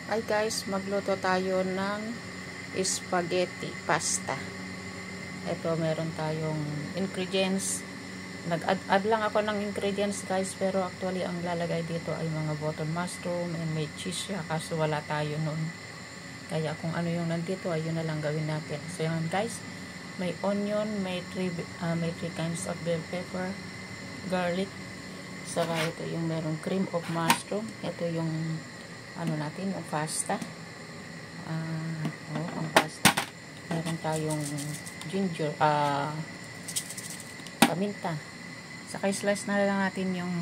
Hi guys, magluto tayo ng spaghetti pasta. Ito, meron tayong ingredients. Nag-add lang ako ng ingredients guys, pero actually ang lalagay dito ay mga button mushroom and may cheese siya, kaso wala tayo nun. Kaya kung ano yung nandito, ayun na lang gawin natin. So yan guys, may onion, may 3 kinds of bell pepper, garlic, saka ito yung merong cream of mushroom. Ito yung ano natin, yung pasta. Ang pasta. Meron tayong ginger, paminta. Saka slice na lang natin yung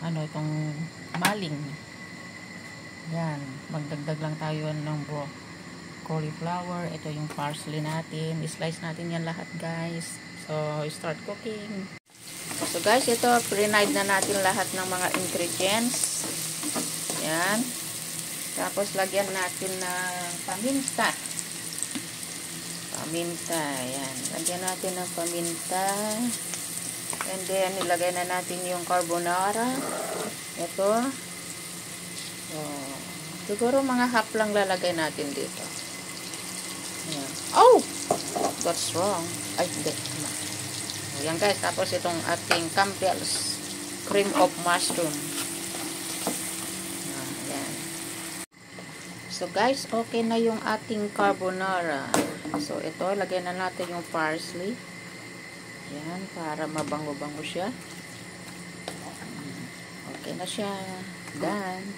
itong maling. Yan. Magdagdag lang tayo ng cauliflower. Ito yung parsley natin. Slice natin yan lahat guys. So, start cooking. So guys, ito, pre-knight na natin lahat ng mga ingredients. Yan. Tapos, lagyan natin ng paminta. Paminta, yan. Lagyan natin ng paminta. And then, ilagay na natin yung carbonara. Ito. So, siguro mga half lang lalagay natin dito. Yan. Oh! What's wrong? Ay, hindi. Yan guys, tapos itong ating Campbell's cream of mushroom. Yan. So guys, okay na yung ating carbonara. So ito, lagyan na natin yung parsley. Yan, para mabango-bango siya. Okay na siya. Done.